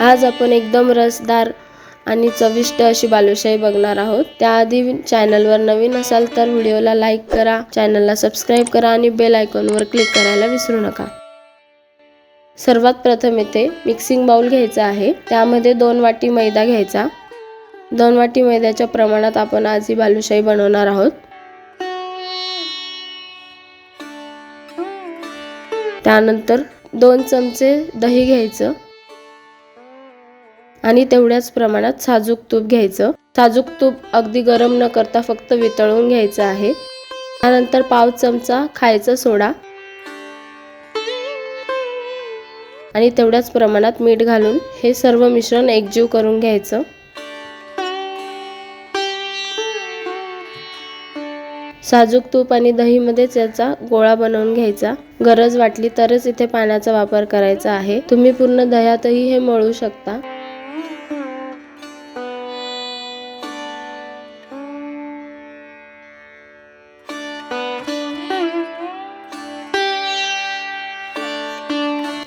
आज आपण एकदम रसदार आणि चविष्ट अशी बालुशाही बघणार आहोत। त्याआधी चॅनलवर नवीन असाल तर व्हिडिओला लाईक करा, चॅनलला सबस्क्राइब करा आणि बेल आयकॉनवर क्लिक करायला विसरू नका। सर्वात प्रथम इथे मिक्सिंग बाउल घ्यायचा आहे। त्यामध्ये 2 वाटी मैदा घ्यायचा। 2 वाटी मैद्याच्या प्रमाणात आपण आज ही बालुशाही बनवणार आहोत। त्यानंतर 2 चमचे दही घ्यायचं आणि तेवढ्याच प्रमाणात साजूक तूप घ्यायचं। साजूक तूप अगदी गरम न करता फक्त वितळून घ्यायचं आहे। त्यानंतर पाव चमचा खायचा सोडा आणि तेवढ्याच प्रमाणात मीठ घालून हे सर्व मिश्रण एकजीव करून घ्यायचं। साजूक तूप आणि दही मध्येच याचा गोळा बनवून घ्यायचा। गरज वाटली तरच इथे पाण्याचा वापर करायचा आहे। तुम्ही पूर्ण दह्यातही हे मळू शकता।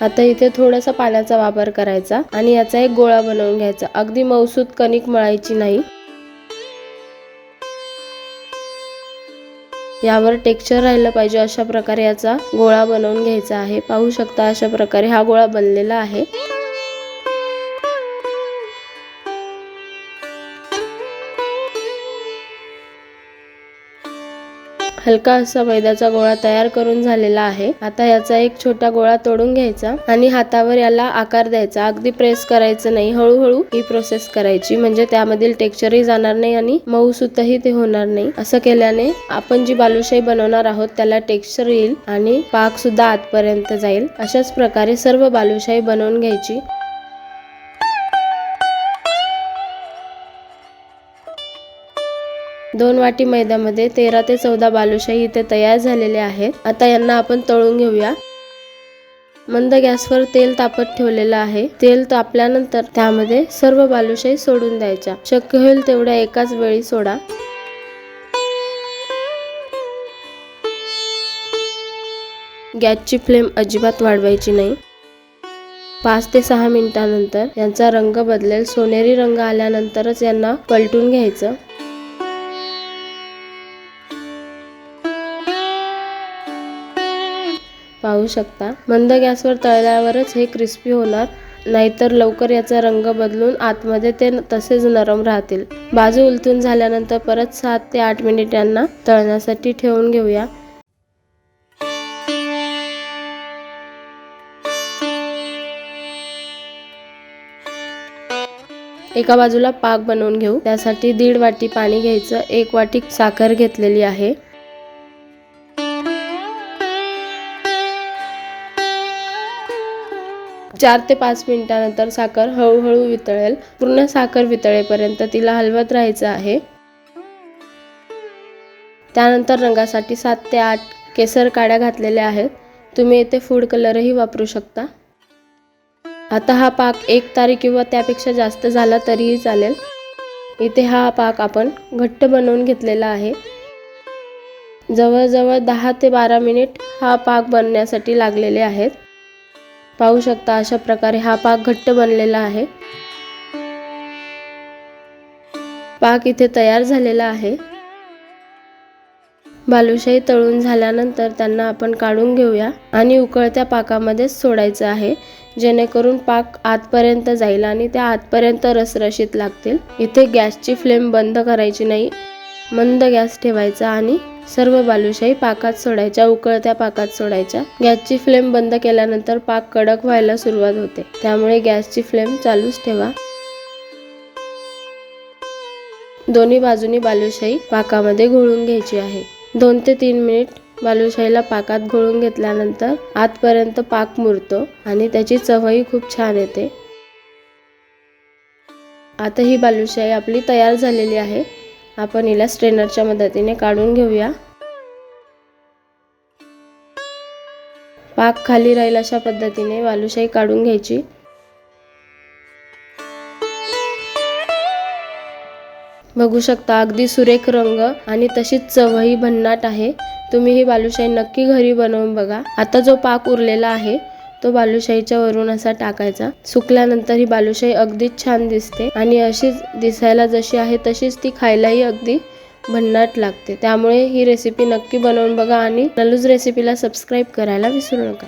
आता इथे थोडासा पाण्याचा वापर करायचा आणि याचा एक गोळा बनवून घ्यायचा। अगदी मऊसूत कणिक मळायची नाही। यावर टेक्स्चर राहिलं पाहिजे अशा प्रकारे याचा गोळा बनवून घ्यायचा आहे। पाहू शकता अशा प्रकारे हा गोळा बनलेला आहे। हलका असा मैद्याचा गोळा तयार करून झालेला आहे। आता याचा एक छोटा गोळा तोडून घ्यायचा आणि हातावर याला आकार द्यायचा। अगदी प्रेस करायचं नाही, हळूहळू ही प्रोसेस करायची, म्हणजे त्यामधील टेक्स्चरही जाणार नाही आणि मऊसूतही ते होणार नाही। असं केल्याने आपण जी बालुशाही बनवणार आहोत त्याला टेक्स्चर येईल आणि पाक सुद्धा आतपर्यंत जाईल। अशाच प्रकारे सर्व बालुशाही बनवून घ्यायची। 2 वाटी मैद्यामध्ये 13 ते 14 बालुशाही इथे तयार झालेले आहेत। आता यांना आपण तळून घेऊया। मंद गॅसवर तेल तापत ठेवलेलं आहे। तेल तापल्यानंतर त्यामध्ये सर्व बालुशाही सोडून द्यायच्या। शक्य होईल तेवढ्या एकाच वेळी सोडा। गॅसची फ्लेम अजिबात वाढवायची नाही। 5 ते 6 मिनिटांनंतर यांचा रंग बदलेल। सोनेरी रंग आल्यानंतरच यांना पलटून घ्यायचं। पाहू शकता मंद गॅसवर तळल्यावरच हे क्रिस्पी होणार, नाहीतर लवकर याचा रंग बदलून आतमध्ये ते तसेच नरम राहतील। बाजू उलटून झाल्यानंतर परत 7 ते 8 मिनिटांना तळण्यासाठी ठेवून घेऊया। एका बाजूला पाक बनवून घेऊ। त्यासाठी 1.5 वाटी पाणी घ्यायचं। 1 वाटी साखर घेतलेली आहे। चार ते 5 मिनिटांनंतर साखर हळूहळू वितळेल। पूर्ण साखर वितळेपर्यंत तिला हलवत राहायचं आहे। त्यानंतर रंगासाठी 7 ते 8 केसर काड्या घातलेल्या आहेत। तुम्ही इथे फूड कलरही वापरू शकता। आता हा पाक 1 तारी किंवा त्यापेक्षा जास्त झाला तरीही चालेल। इथे हा पाक आपण घट्ट बनवून घेतलेला आहे। जवळजवळ 10 ते 12 मिनिट हा पाक बनण्यासाठी लागलेले आहेत। पाहू शकता अशा प्रकारे हा पाक घट्ट बनलेला आहे। पाक इथे तयार झालेला आहे। बालुशाही तळून झाल्यानंतर त्यांना आपण काढून घेऊया आणि उकळत्या पाकामध्ये सोडायचं आहे, जेणेकरून पाक आतपर्यंत जाईल आणि त्या आतपर्यंत रसरशीत लागतील। इथे गॅसची फ्लेम बंद करायची नाही, मंद गॅस ठेवायचा आणि सर्व बालुशाही पाकात सोडायच्या, उकळत्या पाकात सोडायच्या। गॅसची फ्लेम बंद केल्यानंतर पाक कडक व्हायला सुरुवात होते, त्यामुळे गॅसची फ्लेम चालूच ठेवा। दोन्ही बाजूनी बालुशाही पाकामध्ये घोळून घ्यायची आहे। 2 ते 3 मिनिट बालुशाहीला पाकात घोळून घेतल्यानंतर आतपर्यंत पाक मुरतो आणि त्याची चवही खूप छान येते। आता ही बालुशाही आपली तयार झालेली आहे। आपण हिला स्ट्रेनरच्या मदतीने काढून घेऊया। पाक खाली राहील अशा पद्धतीने बालुशाही काढून घ्यायची। बघू शकता अगदी सुरेख रंग आणि तशीच चवही भन्नाट आहे। तुम्ही ही बालुशाही नक्की घरी बनवून बघा। आता जो पाक उरलेला आहे तो बालुशाहीच्या वरून असा टाकायचा। सुकल्यानंतर ही बालुशाही अगदीच छान दिसते आणि अशीच दिसायला जशी आहे तशीच ती खायलाही अगदी भन्नाट लागते। त्यामुळे ही रेसिपी नक्की बनवून बघा आणि नलूज रेसिपीला सबस्क्राईब करायला विसरू नका।